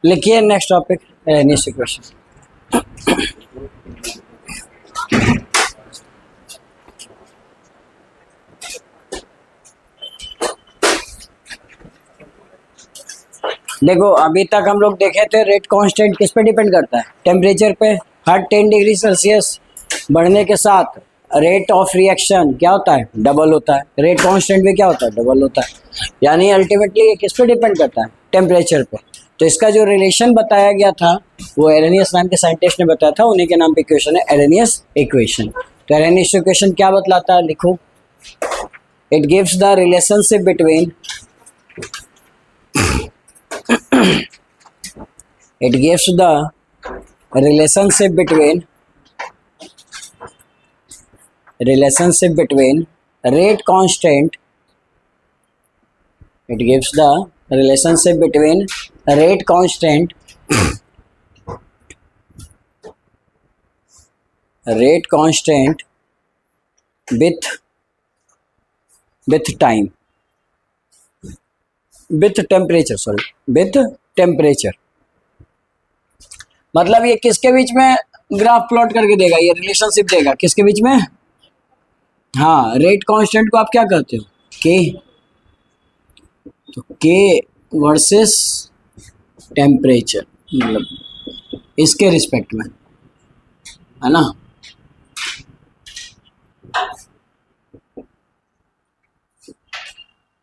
लिखिए next topic next question. देखो अभी तक हम लोग देखे थे रेट कांस्टेंट किस पे डिपेंड करता है, टेम्परेचर पे। हर 10 डिग्री सेल्सियस बढ़ने के साथ रेट ऑफ रिएक्शन क्या होता है, डबल होता है। रेट कांस्टेंट भी क्या होता है, डबल होता है। यानी अल्टीमेटली ये किस पे डिपेंड करता है, टेम्परेचर पे। तो इसका जो रिलेशन बताया गया था वो एरेनियस नाम के साइंटिस्ट ने बताया था, उन्हीं के नाम पे इक्वेशन है एरेनियस इक्वेशन। तो एरेनियस इक्वेशन क्या बतलाता है, लिखो। It gives the relationship between it gives the relationship between rate constant. It gives the relationship between rate constant with time, with temperature। मतलब ये किसके बीच में ग्राफ प्लॉट करके देगा, ये रिलेशनशिप देगा किसके बीच में। हाँ, रेट कांस्टेंट को आप क्या कहते हो, के। तो के वर्सेस टेम्परेचर, मतलब इसके रिस्पेक्ट में, है ना।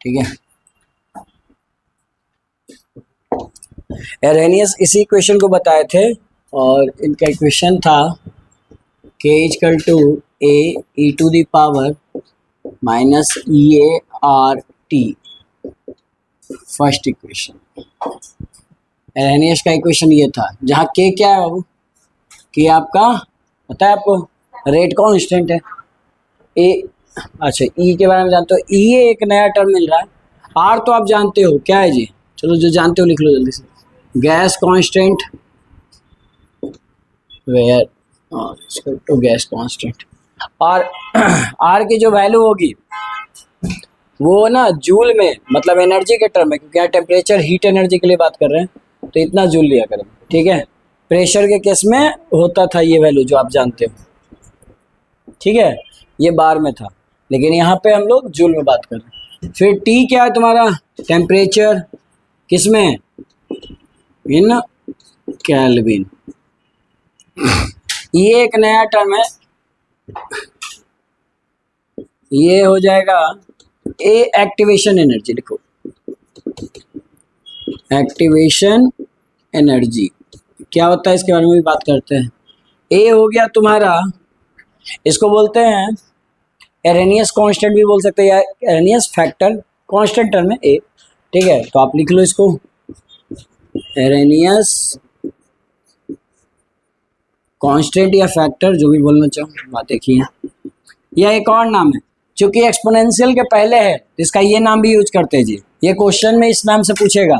ठीक है, एरेनियस इसी इक्वेशन को बताए थे और इनका इक्वेशन था k equal to a e to the power minus E A R T. First equation Arrhenius का इक्वेशन ये था, जहाँ k क्या है बाबू, k आपका पता है आपको, रेट कांस्टेंट है। ए अच्छा ई के बारे में जानते हो, ई एक नया टर्म मिल रहा है। आर तो आप जानते हो क्या है जी, चलो जो जानते हो लिख लो जल्दी से। Gas constant where to gas constant. और आर की जो वैल्यू होगी वो ना जूल में, मतलब एनर्जी के टर्म में, क्योंकि यहाँ टेम्परेचर हीट एनर्जी के लिए बात कर रहे हैं तो इतना जूल लिया करें। ठीक है, प्रेशर के केस में होता था ये वैल्यू जो आप जानते हो। ठीक है, ये बार में था, लेकिन यहाँ पे हम लोग जूल में बात कर रहे हैं। फिर टी क्या है तुम्हारा, टेम्परेचर किसमें, इन केल्विन। ये एक नया टर्म है, ये हो जाएगा ए एक्टिवेशन एनर्जी। लिखो एक्टिवेशन एनर्जी क्या होता है, इसके बारे में भी बात करते हैं। ए हो गया तुम्हारा, इसको बोलते हैं एरेनियस कांस्टेंट भी बोल सकते हैं, या एरेनियस फैक्टर, कांस्टेंट टर्म है ए। ठीक है, तो आप लिख लो इसको एरेनियस कांस्टेंट या फैक्टर, जो भी बोलना चाहो, बात एक ही है। यह एक और नाम है, चूंकि एक्सपोनेंशियल के पहले है इसका ये नाम भी यूज करते हैं जी। ये क्वेश्चन में इस नाम से पूछेगा,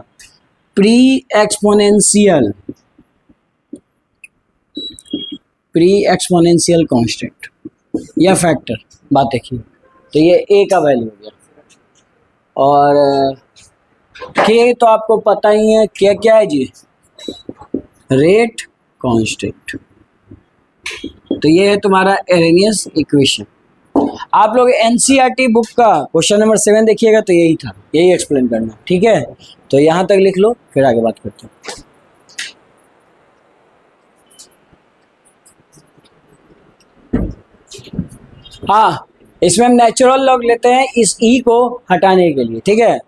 प्री एक्सपोनेंशियल कांस्टेंट या फैक्टर, बात देखिए। तो ये ए का वैल्यू हो गया। और के तो आपको पता ही है, क्या है जी, रेट कांस्टेंट। तो ये है तुम्हारा एरेनियस इक्वेशन। आप लोग एनसीईआरटी बुक का क्वेश्चन नंबर 7 देखिएगा तो यही था, यही एक्सप्लेन करना। ठीक है, तो यहां तक लिख लो, फिर आगे बात करते हैं। हाँ, इसमें हम नेचुरल लॉग लेते हैं इस ई को हटाने के लिए। ठीक है,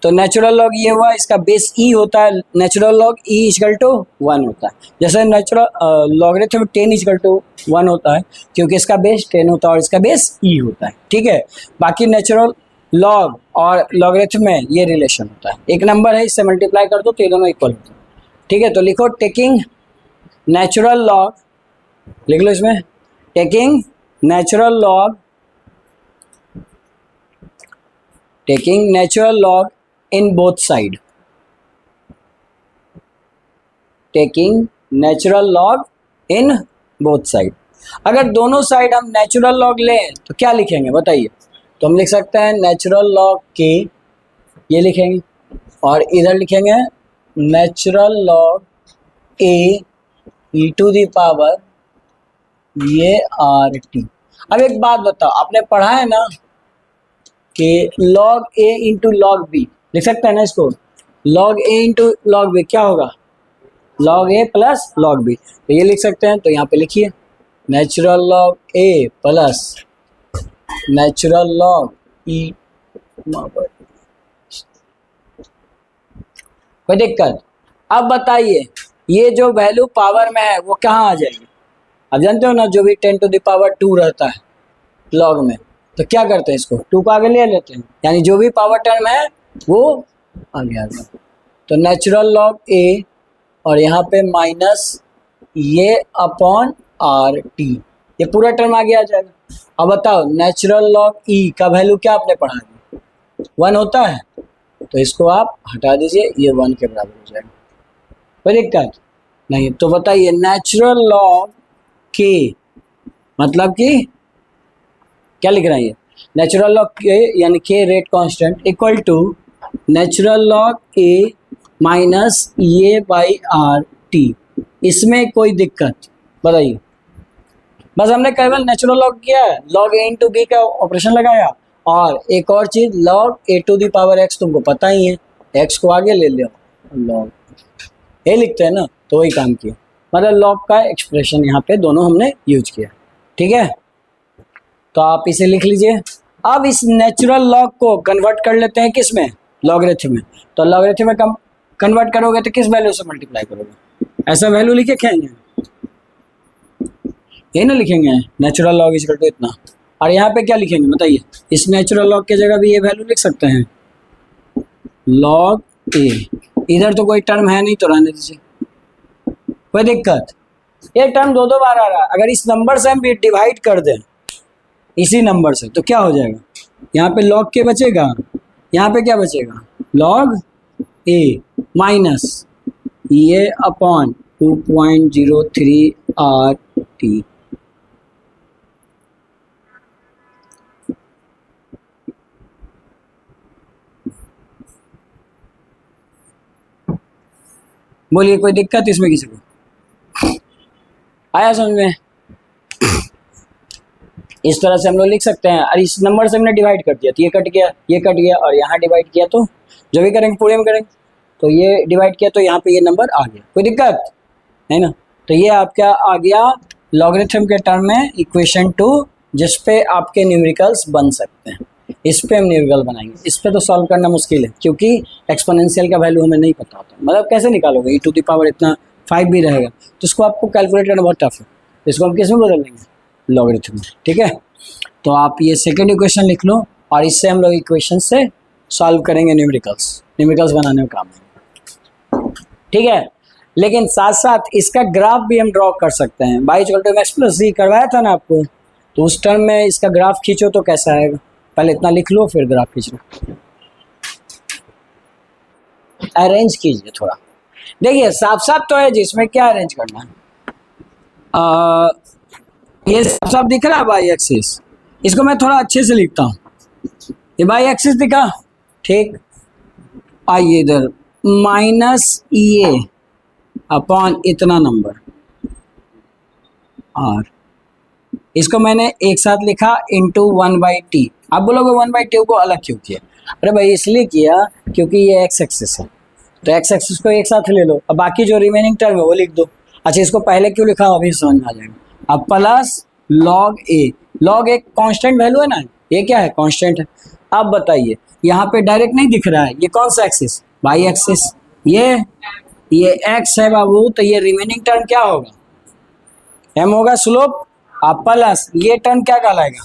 तो नेचुरल लॉग ये हुआ, इसका बेस ई होता है। Natural log e equal to 1 होता है। जैसे नेचुरल लॉगरिथम 10 इक्वल टू 1 होता है, क्योंकि इसका बेस 10 होता है और इसका बेस ई होता है। ठीक है, बाकी नेचुरल लॉग और लॉगरिथम में ये रिलेशन होता है, एक नंबर है, इससे मल्टीप्लाई कर दो तो ये दोनों इक्वल होते हैं। ठीक है, तो लिखो टेकिंग नेचुरल लॉग, लिख लो इसमें taking natural log in both side, taking natural log in both side। अगर दोनों साइड हम नेचुरल लॉग लें तो क्या लिखेंगे बताइए। तो हम लिख सकते हैं नेचुरल लॉग के, ये लिखेंगे, और इधर लिखेंगे natural log a e to the power ये आर टी। अब एक बात बताओ, आपने पढ़ा है ना कि log a into log b, लिख सकते हैं ना इसको, log a into log b क्या होगा, log a plus log b, तो ये लिख सकते हैं। तो यहाँ पे लिखिए natural log a plus natural log e। कोई दिक्कत? अब बताइए ये जो वैल्यू पावर में है वो कहाँ आ जाएगी? अब जानते हो ना, जो भी 10 टू द पावर 2 रहता है लॉग में, तो क्या करते हैं, इसको 2 को आगे ले लेते हैं, यानी जो भी पावर टर्म है वो आगे आ गया। तो नेचुरल लॉग ए और यहाँ पे माइनस ये अपॉन आर टी, ये पूरा टर्म आगे आ जाएगा। अब बताओ नेचुरल लॉग ई का वैल्यू क्या आपने पढ़ा है, 1 होता है, तो इसको आप हटा दीजिए, ये 1 के बराबर हो जाएगा। कोई दिक्कत नहीं? तो बताइए नेचुरल लॉग के मतलब कि क्या लिख रहा है, ये नेचुरल लॉग के यानी k rate constant equal to natural log a minus ये बाई आर टी। इसमें कोई दिक्कत बताइए? बस हमने केवल नेचुरल लॉग किया है, लॉग ए इंटू बी का ऑपरेशन लगाया, और एक और चीज log a to the power x, तुमको पता ही है, एक्स को आगे ले लो, लॉग ए लिखते हैं ना, तो वही काम किया, मतलब लॉग का एक्सप्रेशन यहाँ पे दोनों हमने यूज किया। ठीक है, तो आप इसे लिख लीजिए। अब इस नेचुरल लॉग को कन्वर्ट कर लेते हैं किस में, लॉगरिथम में। तो लॉगरिथम में कन्वर्ट करोगे तो किस वैल्यू से मल्टीप्लाई करोगे, ऐसा वैल्यू लिखे खाएंगे, ये ना लिखेंगे नेचुरल लॉग इक्वल टू इतना, और यहाँ पे क्या लिखेंगे बताइए? इस नेचुरल लॉग की जगह भी ये वैल्यू लिख सकते हैं, लॉग ए। इधर तो कोई टर्म है नहीं तो रहने दीजिए, कोई दिक्कत? ये टर्म दो बार आ रहा है, अगर इस नंबर से हम भी डिवाइड कर दें इसी नंबर से तो क्या हो जाएगा, यहाँ पे लॉग के बचेगा, यहाँ पे क्या बचेगा, लॉग ए माइनस ये अपॉन 2.03 आर टी। बोलिए कोई दिक्कत इसमें किसी को? आया समझ में? इस तरह से हम लोग लिख सकते हैं, और इस नंबर से हमने डिवाइड कर दिया तो ये कट गया, ये कट गया, और यहाँ डिवाइड किया तो जो भी करेंगे पूरे में करेंगे, तो ये डिवाइड किया तो यहाँ पे ये नंबर आ गया, कोई दिक्कत है ना? तो ये आपका आ गया लॉगरिथम के टर्म में इक्वेशन 2, जिस पे आपके न्यूमेरिकल्स बन सकते हैं। इस पे हम न्यूमेरिकल बनाएंगे, इस पे तो सॉल्व करना मुश्किल है क्योंकि एक्सपोनेंशियल का वैल्यू हमें नहीं पता होता, मतलब कैसे निकालोगे, ई टू द पावर इतना 5 भी रहेगा तो इसको आपको कैलकुलेट करना बहुत टफ है, इसको हम किस में बदल देंगे, लॉगरिथम में। ठीक है, तो आप ये सेकेंड इक्वेशन लिख लो, और इससे हम लोग इक्वेशन से सॉल्व करेंगे न्यूमेरिकल्स बनाने में काम है। ठीक है, लेकिन साथ साथ इसका ग्राफ भी हम ड्रॉ कर सकते हैं। Y equal to X plus C करवाया था ना आपको, तो उस टर्म में इसका ग्राफ खींचो तो कैसा आएगा, पहले इतना लिख लो फिर ग्राफ खींच लो, अरेंज कीजिए थोड़ा। देखिए साफ साफ तो है जिसमें क्या अरेंज करना है, ये साफ साफ दिख रहा है बाई एक्सिस, इसको मैं थोड़ा अच्छे से लिखता हूँ, ये बाई एक्सिस दिखा, ठीक, आइए इधर माइनस ये अपॉन इतना नंबर आर, इसको मैंने एक साथ लिखा इंटू 1/t। आप बोलोगे 1/2 को अलग क्यों किया? अरे भाई इसलिए किया क्योंकि ये एक्स एक्सिस है, तो एक्स एक्सिस को एक साथ ले लो, अब बाकी जो रिमेनिंग टर्म है वो लिख दो। अच्छा इसको पहले क्यों लिखा अभी समझ में आ जाएगा। अब प्लस लॉग ए, लॉग एक कांस्टेंट वैल्यू है ना, ये क्या है, कांस्टेंट है। अब बताइए यहाँ पे डायरेक्ट नहीं दिख रहा है, ये कौन सा एक्सिस, वाई एक्सिस, ये एक्स है बाबू, तो ये रिमेनिंग टर्म क्या होगा, एम होगा स्लोप, आप प्लस ये टर्म क्या कहलाएगा,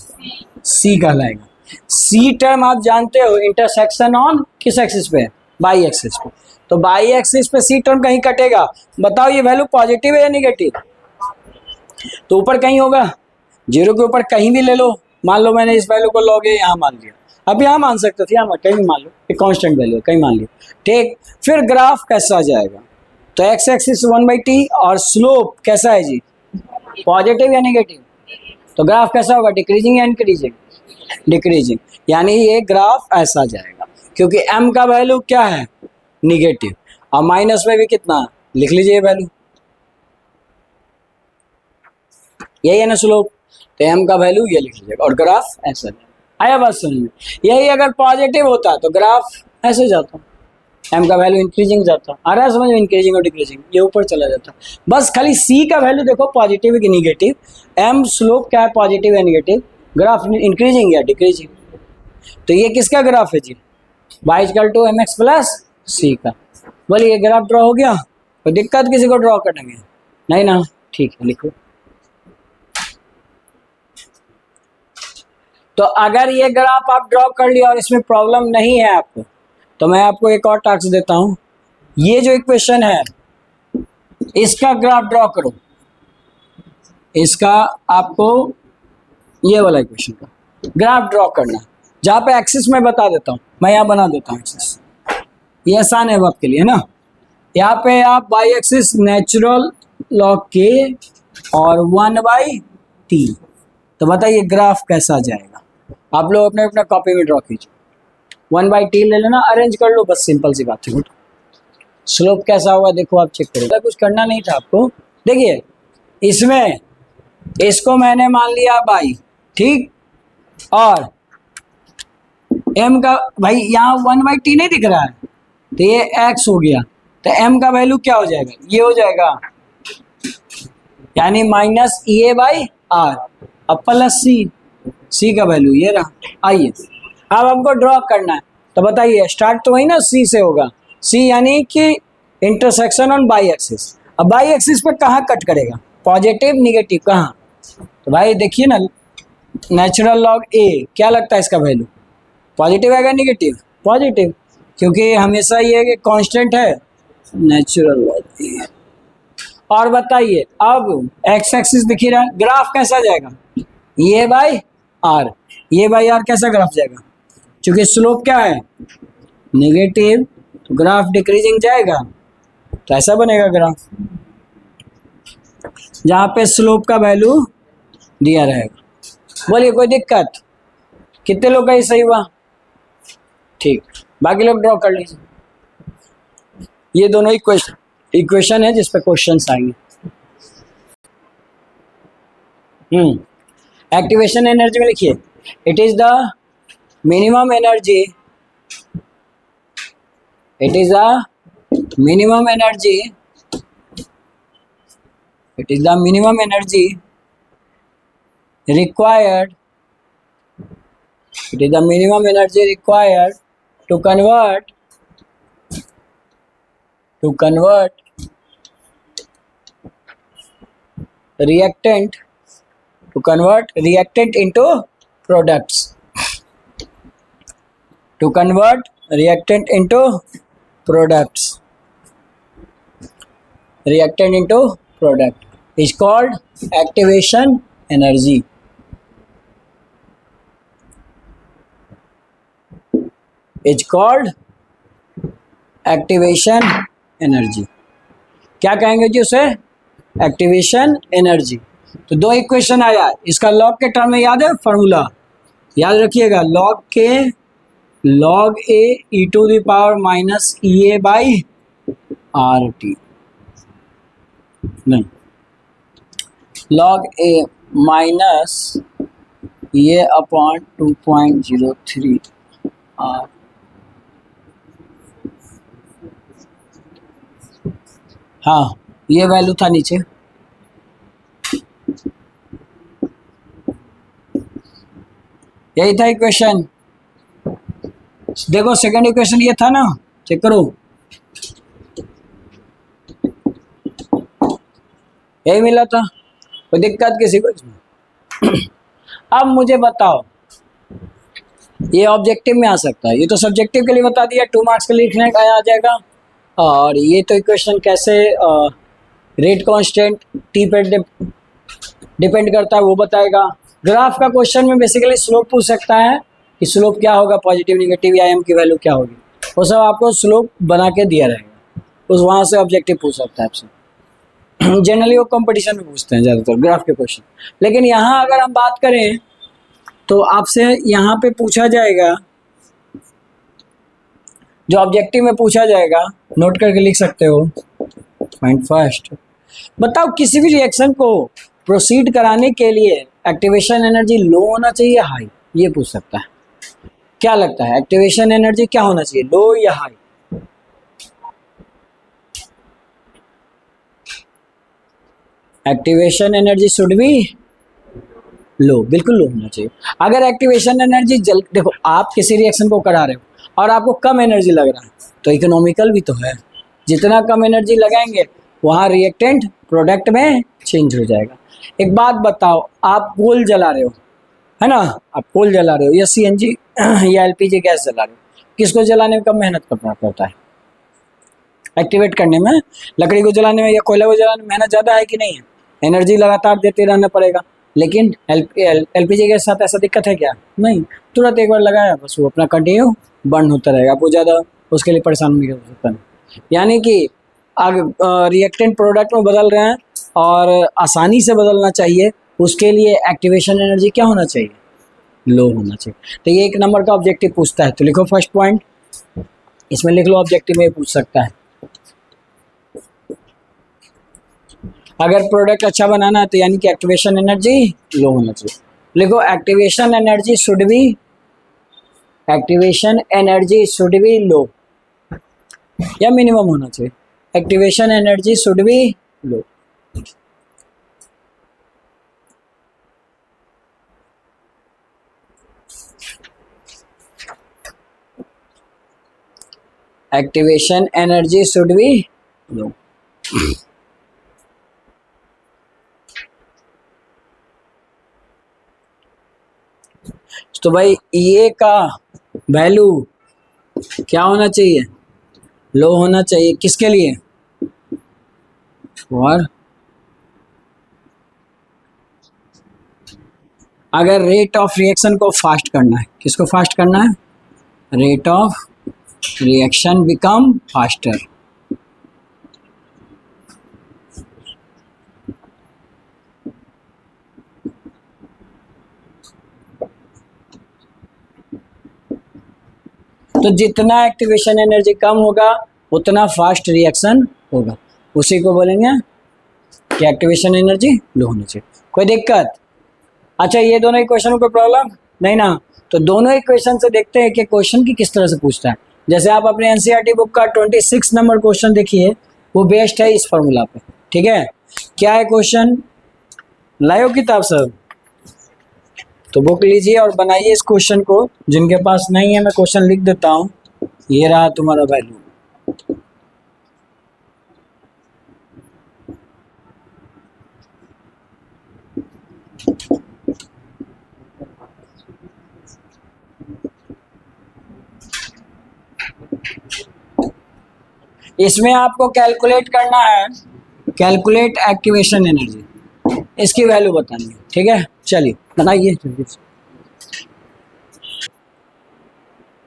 सी कहलाएगा। सी टर्म आप जानते हो इंटरसेक्शन ऑन किस एक्सिस पे, बाई एक्सिस पे, तो बाई एक्सिस पे सी टर्म कहीं कटेगा, बताओ ये वैल्यू पॉजिटिव है या निगेटिव, तो ऊपर कहीं होगा, जीरो के ऊपर कहीं भी ले लो, मान लो मैंने इस वैल्यू को लॉग यहाँ मान लिया, अब यहाँ मान सकते थे, यहाँ कहीं मान लो, एक कांस्टेंट वैल्यू कहीं मान लिया, ठीक। फिर ग्राफ कैसा आ जाएगा, तो एक्स एक्सिस 1/t और स्लोप कैसा है जी, पॉजिटिव या नेगेटिव, तो ग्राफ कैसा होगा, डिक्रीजिंग या इंक्रीजिंग, डिक्रीजिंग, यानी ये ग्राफ ऐसा जाएगा क्योंकि m का वैल्यू क्या है, निगेटिव। और माइनस में भी कितना, लिख लीजिए वैल्यू, यही है ना स्लोप, तो m का वैल्यू ये लिख लीजिएगा और ग्राफ ऐसा आया बात समझ में। यही अगर पॉजिटिव होता तो ग्राफ ऐसे जाता, m का वैल्यू इंक्रीजिंग जाता, आ रहा है समझ में, इंक्रीजिंग और डिक्रीजिंग, ये ऊपर चला जाता। बस खाली c का वैल्यू देखो पॉजिटिव है कि निगेटिव, m स्लोप क्या है, पॉजिटिव या निगेटिव, ग्राफ इंक्रीजिंग या डिक्रीजिंग। तो ये किसका ग्राफ है जी, y equal to mx plus c का। बोलिए ग्राफ ड्रॉ हो गया, कोई दिक्कत किसी को ड्रॉ करने में, नहीं ना, ठीक है लिखो। तो अगर ये ग्राफ आप ड्रॉ कर लिया और इसमें प्रॉब्लम नहीं है आपको, तो मैं आपको एक और टास्क देता हूं, ये जो इक्वेशन है इसका ग्राफ ड्रॉ करो, इसका आपको ये वाला इक्वेशन का ग्राफ ड्रॉ करना, जहां पे एक्सिस में बता देता हूं, मैं यहां बना देता हूं एक्सिस, ये आसान है अब आपके लिए ना। यहाँ पे आप बाई एक्सिस नेचुरल लॉग के और 1/t, तो बताइए ग्राफ कैसा जाएगा, आप लोग अपने अपने कॉपी में ड्रॉ कीजिए, 1/t ले लेना, अरेंज कर लो, बस सिंपल सी बात है। स्लोप कैसा होगा देखो, आप चेक करो, कुछ करना नहीं था आपको। देखिए इसमें इसको मैंने मान लिया बाई, ठीक, और m का भाई यहाँ 1/t नहीं दिख रहा है, तो ये x हो गया, तो m का वैल्यू क्या हो जाएगा, ये हो जाएगा, यानी माइनस EA/r अब प्लस c का वैल्यू ये रहा। आइए अब हमको ड्रॉ करना है, तो बताइए स्टार्ट तो वही ना c से होगा, c यानी कि इंटरसेक्शन ऑन बाई एक्सिस। अब बाई एक्सिस पे कहाँ कट करेगा, पॉजिटिव निगेटिव कहाँ, तो भाई देखिए ना, नेचुरल लॉग a क्या लगता है इसका वैल्यू, पॉजिटिव आएगा निगेटिव, पॉजिटिव, क्योंकि हमेशा ये कांस्टेंट है नेचुरल लॉग a। और बताइए अब एक्स एक्सिस दिख ही रहा है, ग्राफ कैसा जाएगा, ये बाई आर, ये बाई आर कैसा ग्राफ जाएगा, क्योंकि स्लोप क्या है नेगेटिव, तो ग्राफ डिक्रीजिंग जाएगा, तो ऐसा बनेगा ग्राफ, जहां पे स्लोप का वैल्यू दिया रहेगा। बोलिए कोई दिक्कत, कितने लोग का ये सही हुआ, ठीक, बाकी लोग ड्रॉ कर लीजिए। ये दोनों इक्वेशन है जिस पे क्वेश्चंस आएंगे। एक्टिवेशन एनर्जी में लिखिए, it is the minimum energy, it is the minimum energy, it is the minimum energy required, it is the minimum energy required to convert reactant into products, to convert reactant into products, reactant into product is called activation energy, is called activation energy। क्या कहेंगे जी उसे, activation energy. तो दो equation आया, इसका log के term में याद है फॉर्मूला, याद रखिएगा, लॉग के log a e to the power minus EA by RT, नहीं, log a minus EA upon 2.03 R, हाँ ये वैल्यू था नीचे, यही था इक्वेशन। देखो सेकंड इक्वेशन ये था ना, चेक करो, यही मिला था, कोई दिक्कत किसी को इसमें। अब मुझे बताओ, ये ऑब्जेक्टिव में आ सकता है, ये तो सब्जेक्टिव के लिए बता दिया, 2 मार्क्स के लिए लिखने का आ जाएगा। और ये तो इक्वेशन कैसे रेट कांस्टेंट टी पे डिपेंड करता है वो बताएगा। ग्राफ का क्वेश्चन में बेसिकली स्लोप पूछ सकता है कि स्लोप क्या होगा, पॉजिटिव निगेटिव, या एम की वैल्यू क्या होगी, वो सब आपको स्लोप बना के दिया रहेगा, उस वहाँ से ऑब्जेक्टिव पूछ सकता है आपसे। जनरली वो कंपटीशन में पूछते हैं ज़्यादातर ग्राफ के क्वेश्चन, लेकिन यहाँ अगर हम बात करें तो आपसे यहाँ पे पूछा जाएगा जो ऑब्जेक्टिव में पूछा जाएगा नोट करके लिख सकते हो। पॉइंट फर्स्ट, बताओ किसी भी रिएक्शन को प्रोसीड कराने के लिए एक्टिवेशन एनर्जी लो होना चाहिए या हाई, ये पूछ सकता है। क्या लगता है एक्टिवेशन एनर्जी क्या होना चाहिए, लो या high? Activation energy should be low, बिल्कुल लो होना चाहिए। अगर एक्टिवेशन एनर्जी देखो आप किसी रिएक्शन को करा रहे हो और आपको कम एनर्जी लग रहा है तो इकोनॉमिकल भी तो है। जितना कम एनर्जी लगाएंगे वहाँ रिएक्टेंट प्रोडक्ट में चेंज हो जाएगा। एक बात बताओ, आप कोल जला रहे हो, है ना, आप कोल जला रहे हो या सीएनजी या एलपीजी गैस जला रहे हो, किसको जलाने में कम मेहनत करना पड़ता है? एक्टिवेट करने में, लकड़ी को जलाने में या कोयला को जलाने में मेहनत ज़्यादा है कि नहीं है? एनर्जी लगातार देते रहना पड़ेगा। लेकिन एलपीजी के साथ ऐसा दिक्कत है क्या? नहीं, तुरंत एक बार लगाया बस वो अपना कंटिन्यू बर्न होता रहेगा, आपको ज़्यादा उसके लिए परेशान नहीं हो सकता। यानी कि रिएक्टेंट प्रोडक्ट में बदल रहे हैं और आसानी से बदलना चाहिए, उसके लिए एक्टिवेशन एनर्जी क्या होना चाहिए, लो होना चाहिए। तो ये एक नंबर का ऑब्जेक्टिव पूछता है, तो लिखो फर्स्ट पॉइंट, इसमें लिख लो ऑब्जेक्टिव में पूछ सकता है। अगर प्रोडक्ट अच्छा बनाना है तो यानी कि एक्टिवेशन एनर्जी लो होना चाहिए। लिखो activation energy should be low या मिनिमम होना चाहिए। Activation energy should be low. Activation energy should be low. तो भाई ये का वैल्यू क्या होना चाहिए, लो होना चाहिए। किसके लिए? और अगर रेट ऑफ रिएक्शन को फास्ट करना है, किसको फास्ट करना है? Rate of reaction become faster. तो जितना एक्टिवेशन एनर्जी कम होगा उतना फास्ट रिएक्शन होगा, उसी को बोलेंगे कि एक्टिवेशन एनर्जी लो होनी चाहिए। कोई दिक्कत? अच्छा, ये दोनों इक्वेशन में कोई प्रॉब्लम नहीं ना? तो दोनों इक्वेशन से देखते हैं कि क्वेश्चन की किस तरह से पूछता है। जैसे आप अपने एनसीईआरटी बुक का 26 नंबर क्वेश्चन देखिए, वो बेस्ड है इस फॉर्मूला पे। ठीक है, क्या है क्वेश्चन? लाओ किताब सब, तो बुक लीजिए और बनाइए इस क्वेश्चन को। जिनके पास नहीं है मैं क्वेश्चन लिख देता हूँ। ये रहा तुम्हारा वैल्यू। इसमें आपको कैलकुलेट करना है, कैलकुलेट एक्टिवेशन एनर्जी, इसकी वैल्यू बतानी है। ठीक है, चलिए बनाइए।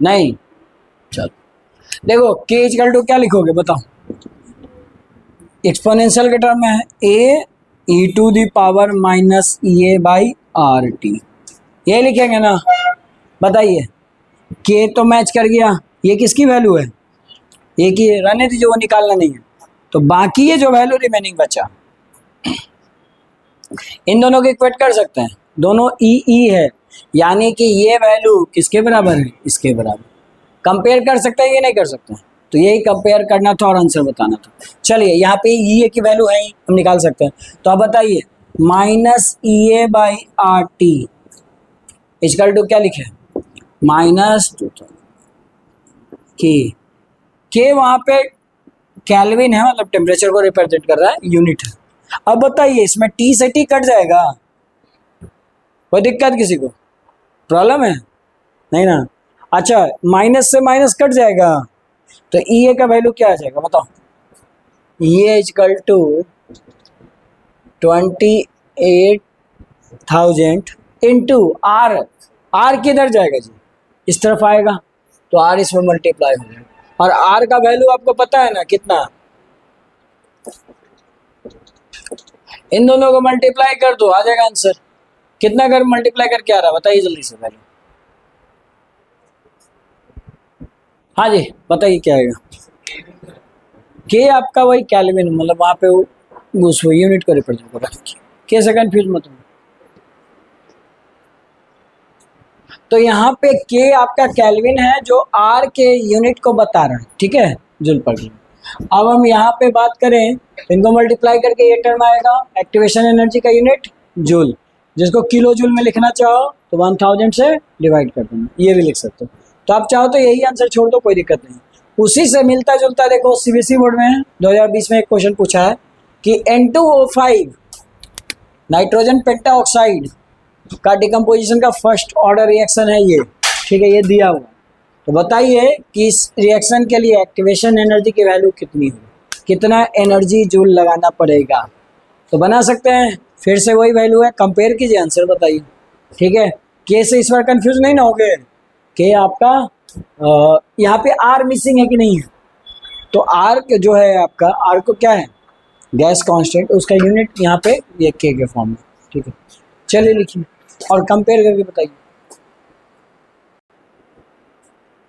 नहीं, चलो देखो के इक्वल टू क्या लिखोगे बताओ? एक्सपोनेंशियल के टर्म में है A e to the power minus E a by R T, ये लिखेंगे ना? बताइए, के तो मैच कर गया, ये किसकी वैल्यू है? ये की रहने दीजिए, वो निकालना नहीं है। तो बाकी ये जो वैल्यू रिमेनिंग बचा, इन दोनों को इक्वेट कर सकते हैं, दोनों ई ई है, यानी कि ये वैल्यू किसके बराबर है? इसके बराबर। कंपेयर कर सकते हैं, ये नहीं कर सकते हैं, तो यही कंपेयर करना था और आंसर बताना था। चलिए यहाँ पे ई ए की वैल्यू है ही, हम निकाल सकते हैं। तो अब बताइए, minus E a by R T equal to क्या लिखे? माइनस के वहाँ पे केल्विन है, मतलब टेम्परेचर को रिप्रेजेंट कर रहा है, यूनिट है। अब बताइए इसमें टी से टी कट जाएगा, कोई दिक्कत किसी को? प्रॉब्लम है? नहीं ना? अच्छा, माइनस से माइनस कट जाएगा, तो ई ए का वैल्यू क्या आ जाएगा बताओ? E a equal to 28,000 into R. R किधर जाएगा जी? इस तरफ आएगा, तो आर इसमें मल्टीप्लाई हो जाएगा। और आर का वैल्यू आपको पता है ना कितना? इन दोनों को मल्टीप्लाई कर दो, आ जाएगा आंसर। कितना कर मल्टीप्लाई करके आ रहा है बताइए जल्दी से पहले। हाँ जी बताइए क्या आएगा। के आपका वही केल्विन, मतलब वहाँ पे वो उस यूनिट को रिप्रेजेंट कर रहा है। कैसे कंफ्यूज मत हो। तो यहाँ पे के आपका केल्विन है जो आर के यूनिट को बता रहा है, ठीक है, जूल पर जूल। अब हम यहाँ पे बात करें, इनको मल्टीप्लाई करके ये टर्म आएगा एक्टिवेशन एनर्जी का यूनिट जूल, जिसको किलो जूल में लिखना चाहो तो 1000 से डिवाइड कर देना, ये भी लिख सकते हो। तो आप चाहो तो यही आंसर छोड़ दो, कोई दिक्कत नहीं। उसी से मिलता जुलता देखो सीबीएसई बोर्ड में 2020 में एक क्वेश्चन पूछा है कि N2O5 नाइट्रोजन पेंटाऑक्साइड का डिकम्पोजिशन का फर्स्ट ऑर्डर रिएक्शन है ये, ठीक है, ये दिया हुआ। तो बताइए कि इस रिएक्शन के लिए एक्टिवेशन एनर्जी की वैल्यू कितनी होगी, कितना एनर्जी जूल लगाना पड़ेगा। तो बना सकते हैं, फिर से वही वैल्यू है, कंपेयर कीजिए, आंसर बताइए, ठीक है। के से इस बार कंफ्यूज नहीं ना हो गए, के आपका यहाँ पे आर मिसिंग है कि नहीं है, तो आर जो है आपका, आर को क्या है, गैस कांस्टेंट, उसका यूनिट यहाँ पे ये के फॉर्म में, ठीक है। चलिए लिखिए और कंपेयर करके बताइए।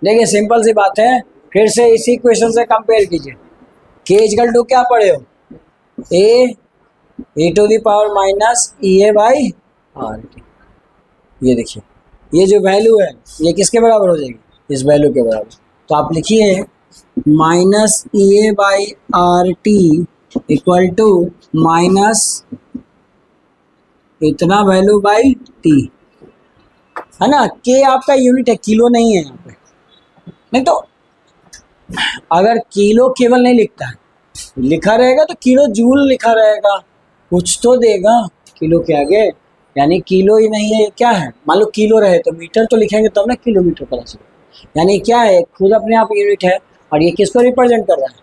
देखिए सिंपल सी बात है, फिर से इसी क्वेश्चन से कंपेयर कीजिए। के इक्वल टू क्या पढ़े हो, A to the power minus E a by R. ये देखिए ये जो वैल्यू है ये किसके बराबर हो जाएगी, इस वैल्यू के बराबर। तो आप लिखिए minus E a by R T equal to minus इतना वैल्यू बाई टी, है ना। के आपका यूनिट है, किलो नहीं है यहाँ पे। नहीं तो अगर किलो केवल नहीं लिखता है, लिखा रहेगा तो किलो जूल लिखा रहेगा, कुछ तो देगा किलो के आगे, यानी किलो ही नहीं है, ये क्या है, मान लो किलो रहे तो मीटर तो लिखेंगे तब ना किलोमीटर पता चले, यानी क्या है, खुद अपने आप यूनिट है। और ये किसको रिप्रेजेंट कर रहा है,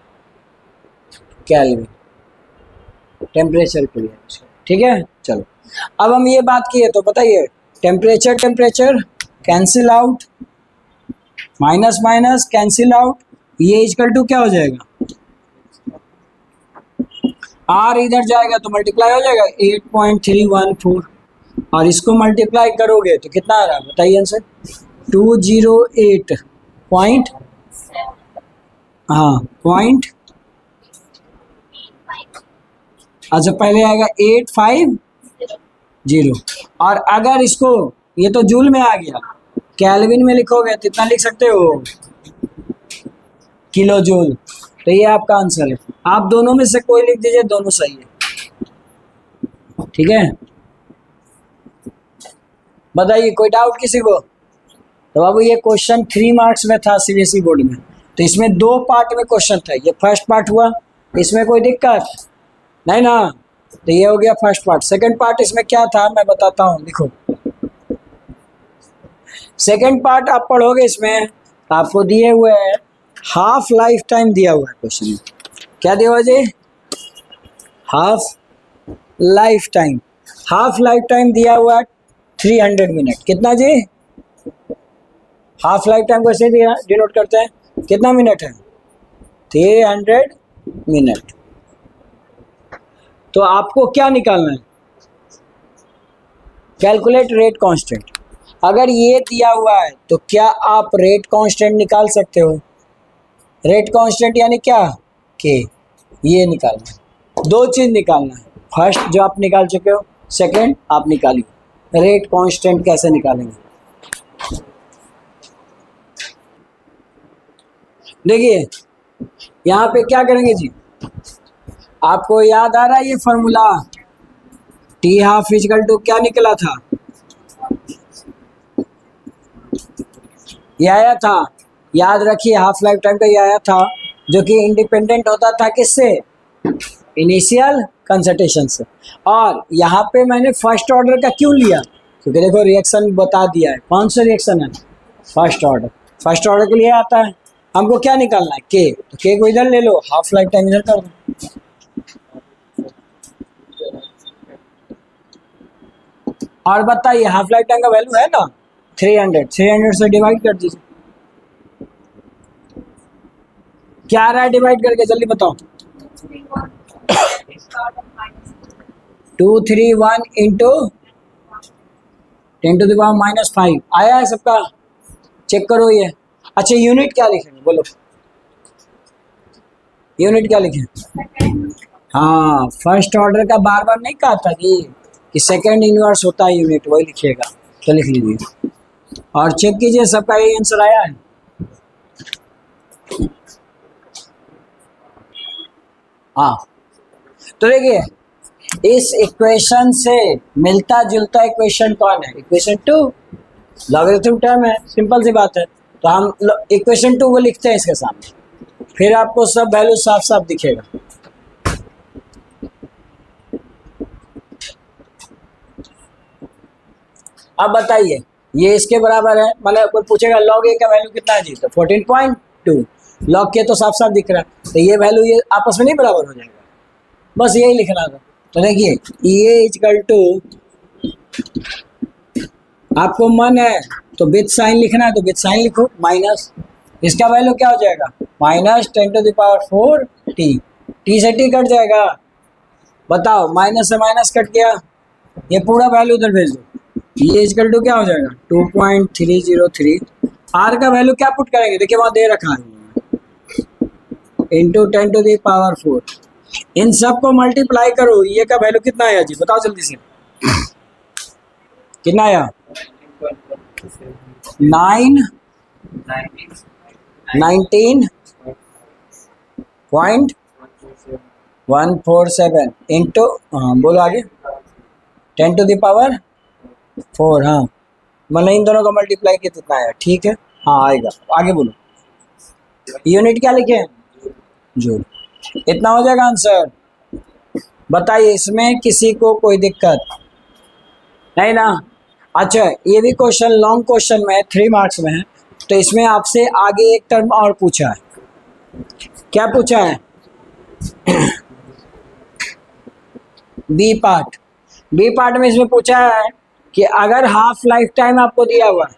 केल्विन, टेम्परेचर के लिए, ठीक है। चलो अब हम ये बात किए तो बताइए, temperature temperature cancel out, minus minus cancel out, ये इक्वल टू क्या हो जाएगा, आर इधर जाएगा तो मल्टीप्लाई हो जाएगा 8.314, और इसको मल्टीप्लाई करोगे तो कितना आ रहा है बताइए आंसर, 208 पॉइंट, हाँ पॉइंट, अच्छा पहले आएगा 850, और अगर इसको, ये तो जूल में आ गया, केल्विन में लिखोगे तो इतना लिख सकते हो, किलो जूल। तो ये आपका आंसर है, आप दोनों में से कोई लिख दीजिए, दोनों सही है, ठीक है। बताइए कोई डाउट किसी को। तो बाबू ये क्वेश्चन 3 मार्क्स में था सीबीएसई बोर्ड में, तो इसमें 2 पार्ट में क्वेश्चन था, ये फर्स्ट पार्ट हुआ, इसमें कोई दिक्कत नहीं ना, तो ये हो गया फर्स्ट पार्ट। सेकंड पार्ट इसमें क्या था मैं बताता हूँ, देखो सेकंड पार्ट आप पढ़ोगे, इसमें आपको दिए हुए है हाफ लाइफ टाइम दिया हुआ है क्वेश्चन में, क्या दिया हुआ जी, half life time, half life time दिया हुआ है 300 मिनट, कितना जी, हाफ लाइफ टाइम कैसे डिनोट करते हैं, कितना मिनट है, 300 मिनट। तो आपको क्या निकालना है, कैलकुलेट रेट कांस्टेंट। अगर ये दिया हुआ है तो क्या आप रेट कांस्टेंट निकाल सकते हो, रेट कांस्टेंट यानी क्या, के, ये निकालना है, 2 चीज निकालना है, फर्स्ट जो आप निकाल चुके हो, सेकंड आप निकालिए रेट कांस्टेंट कैसे निकालेंगे। देखिए यहाँ पे क्या करेंगे जी, आपको याद आ रहा है ये formula, T half equal to क्या निकला था, ये आया था, याद रखिए हाफ लाइफ टाइम का ये आया था, जो कि इंडिपेंडेंट होता था किससे, इनिशियल कंसंट्रेशन से। और यहाँ पे मैंने फर्स्ट ऑर्डर का क्यों लिया, क्योंकि देखो रिएक्शन बता दिया है, कौन सा रिएक्शन है, फर्स्ट ऑर्डर, फर्स्ट ऑर्डर के लिए आता है, हमको क्या निकालना है, के, तो के को इधर ले लो, हाफ लाइफ टाइम इधर कर दो। और बताइए हाफ लाइफ टाइम का वैल्यू है ना 300 से डिवाइड कर दीजिए, क्या आ रहा है डिवाइड करके, जल्दी बताओ, 231 इंटू 10⁻⁵ आया है सबका, चेक करो ये, अच्छा यूनिट क्या लिखेंगे बोलो, यूनिट क्या लिखें? हाँ फर्स्ट ऑर्डर का बार बार नहीं कहा था कि सेकंड इनवर्स होता है यूनिट, वही लिखिएगा। तो लिख लीजिए और चेक कीजिए सबका यही आंसर आया है। हाँ तो देखिए इस इक्वेशन से मिलता जुलता इक्वेशन कौन है? इक्वेशन 2 लॉगरिथम टर्म है, सिंपल सी बात है। तो हम इक्वेशन 2 को लिखते हैं इसके सामने, फिर आपको सब वैल्यू साफ साफ दिखेगा। अब बताइए ये इसके बराबर है, मतलब कोई पूछेगा लॉग ए का वैल्यू कितना है जी, तो 14.2 लॉग के तो साफ साफ दिख रहा है, तो ये वैल्यू ये आपस में नहीं बराबर हो जाएगा, बस यही लिखना था। तो देखिए ए इक्वल टू, आपको मन है तो विद साइन लिखना है तो विद साइन लिखो, माइनस इसका वैल्यू क्या हो जाएगा -10⁴ टी, टी से टी कट जाएगा, बताओ माइनस से माइनस कट गया, ये पूरा वैल्यू उधर भेज दो, ये इक्वल टू क्या हो जाएगा 2.303। आर का वैल्यू क्या पुट करेंगे, देखिए वहां दे रखा है इंटू 10⁴। इन सब को मल्टीप्लाई करो, ये का वैल्यू कितना आया जी बताओ जल्दी से, कितना आया 19.147 इंटू, हाँ बोलो आगे 10⁴। हाँ मतलब इन दोनों का मल्टीप्लाई किया कितना आया, ठीक है हाँ आएगा, आगे बोलो यूनिट क्या लिखे, जूल, इतना हो जाएगा आंसर। बताइए इसमें किसी को कोई दिक्कत नहीं ना? अच्छा ये भी क्वेश्चन लॉन्ग क्वेश्चन में है, 3 मार्क्स में है, तो इसमें आपसे आगे एक टर्म और पूछा है, क्या पूछा है बी पार्ट, बी पार्ट में इसमें पूछा है कि अगर हाफ लाइफ टाइम आपको दिया हुआ है,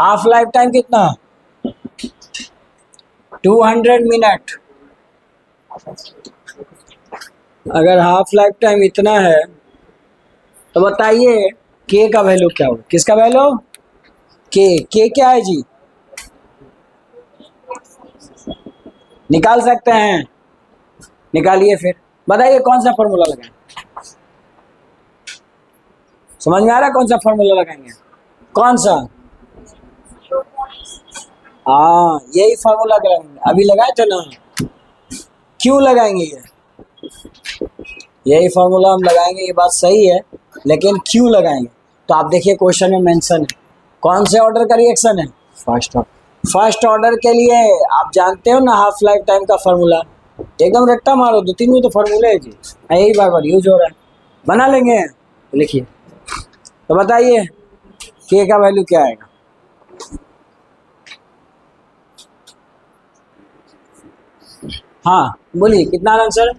हाफ लाइफ टाइम कितना 200 मिनट, अगर हाफ लाइफ टाइम इतना है तो बताइए के का वैल्यू क्या हो, किसका वैल्यू के क्या है जी, निकाल सकते हैं, निकालिए फिर बताइए कौन सा फॉर्मूला लगाएं, समझ में आ रहा है कौन सा फॉर्मूला लगाएंगे, कौन सा, हाँ यही फॉर्मूला लगाएंगे, अभी लगाए थे ना, क्यों लगाएंगे यही फॉर्मूला हम लगाएंगे, ये बात सही है, लेकिन क्यों लगाएंगे तो आप देखिए क्वेश्चन में मेंशन है, कौन से ऑर्डर का रिएक्शन है, फर्स्ट ऑर्डर, फर्स्ट ऑर्डर के लिए आप जानते हो ना हाफ लाइफ टाइम का फॉर्मूला, एकदम रट्टा मारो 2-3 में तो फॉर्मूले है जी, यही बार बार यूज हो रहा है, बना लेंगे तो लिखिए, तो बताइए के का वैल्यू क्या आएगा, हाँ बोलिए कितना आंसर,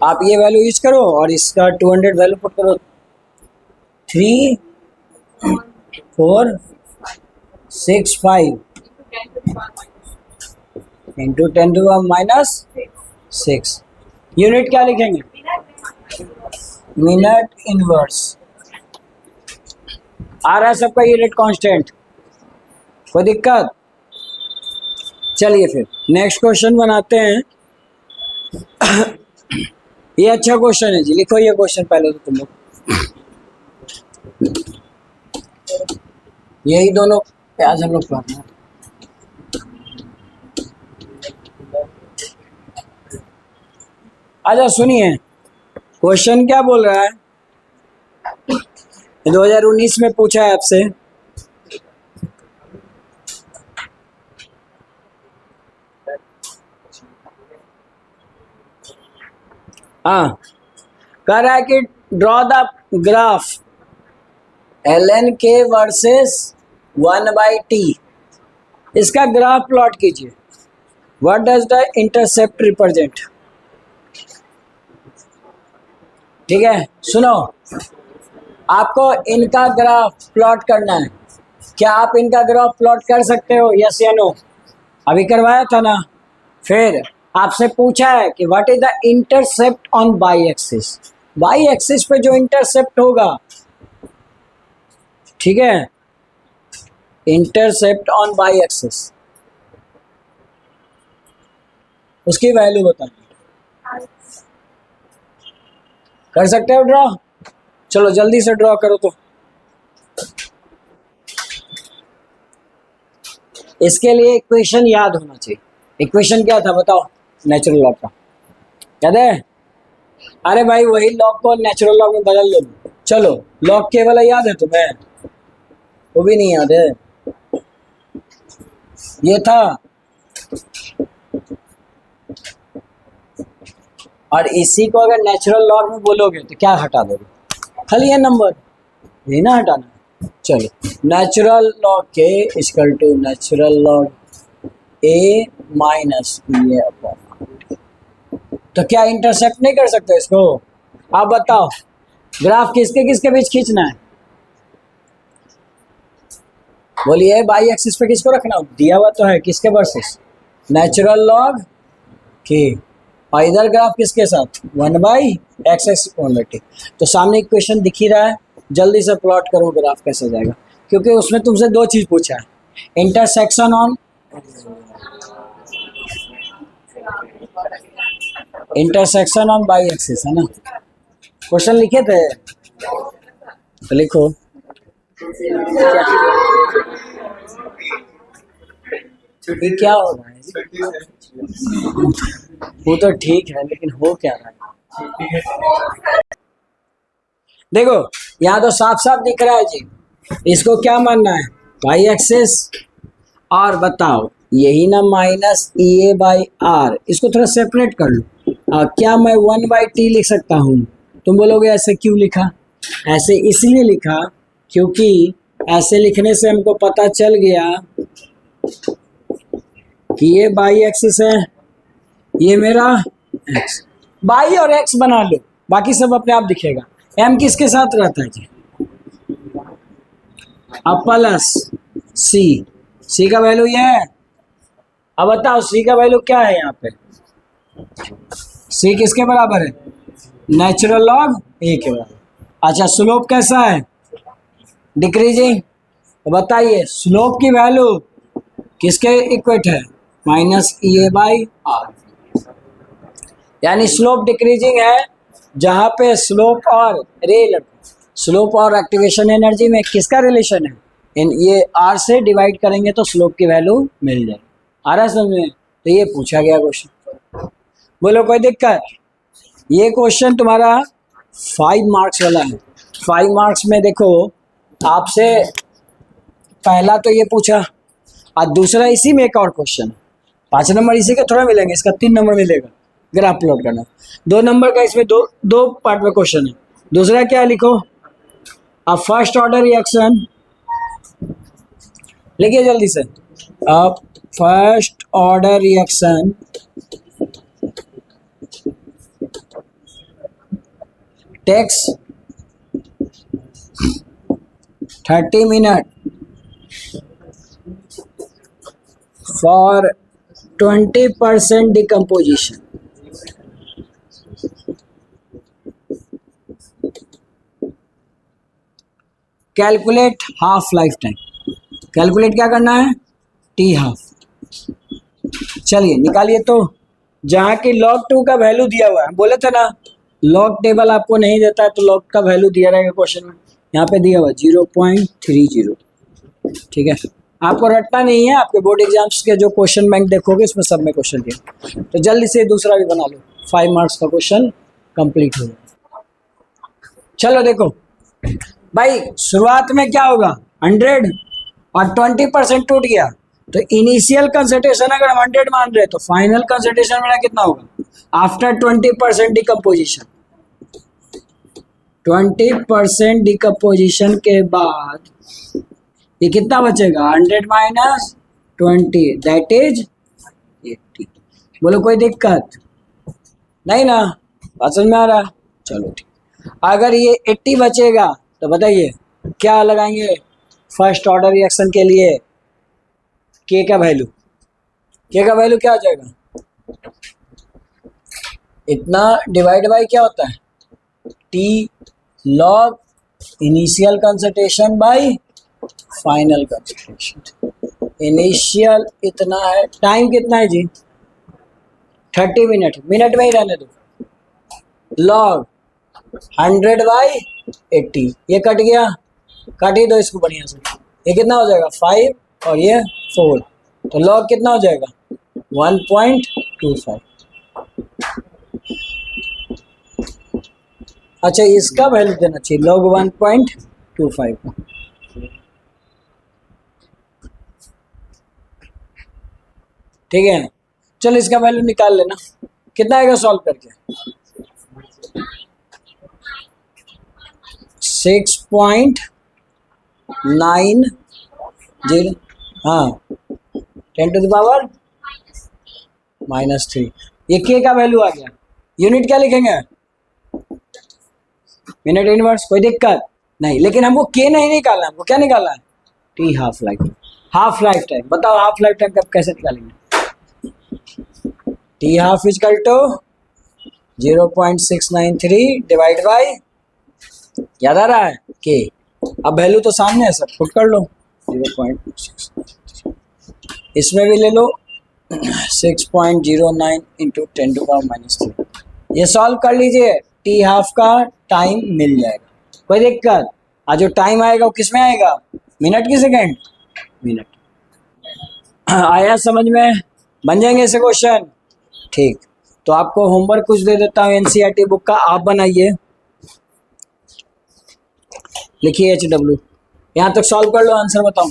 आप ये वैल्यू यूज करो और इसका 200 वैल्यू पुट करो, 3465 इंटू 10⁻⁻6, यूनिट क्या लिखेंगे मिनट इनवर्स, आ रहा है सबका यूनिट कांस्टेंट, कोई दिक्कत, चलिए फिर नेक्स्ट क्वेश्चन बनाते हैं ये अच्छा क्वेश्चन है जी, लिखो ये क्वेश्चन पहले तो तुम लोग, यही दोनों आज हम लोग पढ़ना, अच्छा सुनिए क्वेश्चन क्या बोल रहा है, 2019 में पूछा है आपसे, हाँ कह रहा है कि draw the graph ln k versus 1/t, इसका ग्राफ प्लॉट कीजिए, what does the intercept represent, ठीक है सुनो आपको इनका ग्राफ प्लॉट करना है, क्या आप इनका ग्राफ प्लॉट कर सकते हो यस या नो, अभी करवाया था ना, फिर आपसे पूछा है कि what is the intercept on by axis, by axis पे जो इंटरसेप्ट होगा, ठीक है इंटरसेप्ट ऑन बाई एक्सिस, उसकी वैल्यू बतानी। कर सकते हो ड्रॉ? चलो जल्दी से ड्रॉ करो। तो इसके लिए इक्वेशन याद होना चाहिए। इक्वेशन क्या था बताओ? नेचुरल लॉग का याद है? अरे भाई वही लॉग को नेचुरल लॉग में बदल लो। चलो लॉग के वाला याद है तुम्हें? वो भी नहीं याद है? ये था, और इसी को अगर नेचुरल लॉग में बोलोगे तो क्या हटा दोगे? खाली ये नंबर, यही ना हटाना। चलो natural log k equal to natural log a minus ये अपॉन। तो क्या इंटरसेप्ट नहीं कर सकते इसको? आप बताओ ग्राफ किसके किसके बीच खींचना है? बोलिए बाई एक्सिस पे किसको रखना? दिया हुआ तो है, किसके वर्सेस? नेचुरल लॉग के। और इधर ग्राफ किसके साथ? 1/x/टी। तो सामने इक्वेशन दिख ही रहा है, जल्दी से प्लॉट करो ग्राफ कैसे जाएगा, क्योंकि उसमें तुमसे दो चीज पूछा है, इंटरसेक्शन ऑन बाई एक्सिस, है ना? क्वेश्चन लिखे थे तो लिखो। ये क्या हो रहा है? वो तो ठीक है, लेकिन हो क्या रहा है? देखो यहाँ तो साफ साफ दिख रहा है जी। इसको क्या मानना है? Y axis. और बताओ यही ना minus E a by R, इसको थोड़ा सेपरेट कर लो। क्या मैं 1/t लिख सकता हूँ? तुम बोलोगे ऐसे क्यों लिखा? ऐसे इसलिए लिखा क्योंकि ऐसे लिखने से हमको पता चल गया कि ये बाई एक्सिस है, ये मेरा एक्स। बाई और एक्स बना लो, बाकी सब अपने आप दिखेगा। एम किसके साथ रहता है जी? अब प्लस सी, सी का वैल्यू ये है। अब बताओ सी का वैल्यू क्या है यहाँ पे? सी किसके बराबर है? नेचुरल लॉग ए के बराबर। अच्छा स्लोप कैसा है? डिक्रीजिंग। तो बताइए स्लोप की वैल्यू किसके इक्वेट है? Minus E a by R. यानी स्लोप डिक्रीजिंग है, जहां पे स्लोप और स्लोप और एक्टिवेशन एनर्जी में किसका रिलेशन है? ये आर से डिवाइड करेंगे तो स्लोप की वैल्यू मिल जाएगी। आ रहा है समझ में? तो ये पूछा गया क्वेश्चन। बोलो कोई दिक्कत? ये क्वेश्चन तुम्हारा 5 मार्क्स वाला है। 5 मार्क्स में देखो आपसे पहला तो ये पूछा, और दूसरा इसी में एक और क्वेश्चन, 5 नंबर इसी के थोड़ा मिलेंगे, इसका 3 नंबर मिलेगा। ग्राफ प्लॉट करना 2 नंबर का, इसमें दो पार्ट में क्वेश्चन है। दूसरा क्या लिखो? अब फर्स्ट ऑर्डर रिएक्शन लिखिए जल्दी से। अब first order reaction takes 30 minute for 20% decomposition. Calculate half life time. Calculate क्या करना है? T half. चलिए निकालिए। तो जहाँ की log 2 का वैल्यू दिया हुआ है, बोले थे ना लॉग टेबल आपको नहीं देता है तो लॉग का वैल्यू दिया रहेगा क्वेश्चन में। यहाँ पे दिया हुआ 0.30। ठीक है, आपको रटना नहीं है, आपके बोर्ड एग्जाम्स के जो क्वेश्चन बैंक देखोगे इसमें सब में क्वेश्चन दिया। तो जल्दी से दूसरा भी बना लो, 5 मार्क्स का क्वेश्चन कंप्लीट हो जाए। चलो देखो भाई, शुरुआत में क्या होगा? 100 और 20% टूट गया, तो इनिशियल कंसंट्रेशन अगर हम 100 मान रहे तो फाइनल कंसंट्रेशन मेरा कितना होगा? After 20% decomposition. 20% डिकम्पोजिशन के बाद ये कितना बचेगा? 100 माइनस 20 दैट इज 80। बोलो कोई दिक्कत नहीं ना? बात समझ में आ रहा? चलो ठीक। अगर ये 80 बचेगा तो बताइए क्या लगाएंगे फर्स्ट ऑर्डर रिएक्शन के लिए? के का वैल्यू, के का वैल्यू क्या हो जाएगा? इतना डिवाइड बाय क्या होता है? T log initial concentration bye final concentration. Initial इतना है, टाइम कितना है जी 30 मिनट, मिनट में ही रहने दो। लॉग 100/80, ये कट गया, काट ही दो इसको बढ़िया से। ये कितना हो जाएगा 5 और ये 4, तो लॉग कितना हो जाएगा 1.25। अच्छा इसका वैल्यू देना चाहिए log 1.25 का। ठीक है, चलो इसका वैल्यू निकाल लेना, कितना आएगा सॉल्व करके 6.90, हाँ 10⁻⁻3। ये के का वैल्यू आ गया। यूनिट क्या लिखेंगे मिनट इनवर्स, कोई दिक्कत नहीं, लेकिन हमको के नहीं निकालना, हमको क्या निकालना है T half life, half life time. बताओ हाफ लाइफ टाइम कब कैसे निकालेंगे। T half equal to 0.693 divide by, याद आ रहा है के, अब वैल्यू तो सामने है सर, पुट कर लो 0.6, इसमें भी ले लो 6.09 इंटू 10⁻³ ये सॉल्व कर लीजिए, टी हाफ का टाइम मिल जाएगा, कोई दिक्कत। आज जो टाइम आएगा वो किस में आएगा, मिनट की सेकेंड, मिनट। आया समझ में, बन जाएंगे ऐसे क्वेश्चन। ठीक, तो आपको होमवर्क कुछ दे देता हूँ एनसीईआरटी बुक का, आप बनाइए, लिखिए HW, यहाँ तक सॉल्व कर लो, आंसर बताओ।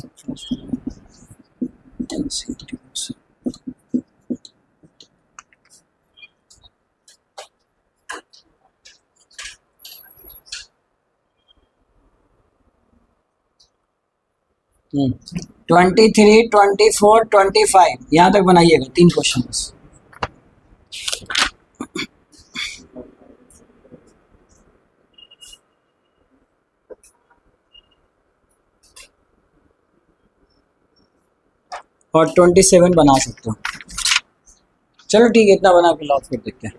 हम्म 23, 24, 25 यहाँ तक बनाइएगा, 3 क्वेश्चन बस। और 27 बना सकते हो। चलो ठीक है, इतना बना के लॉक कर देते हैं।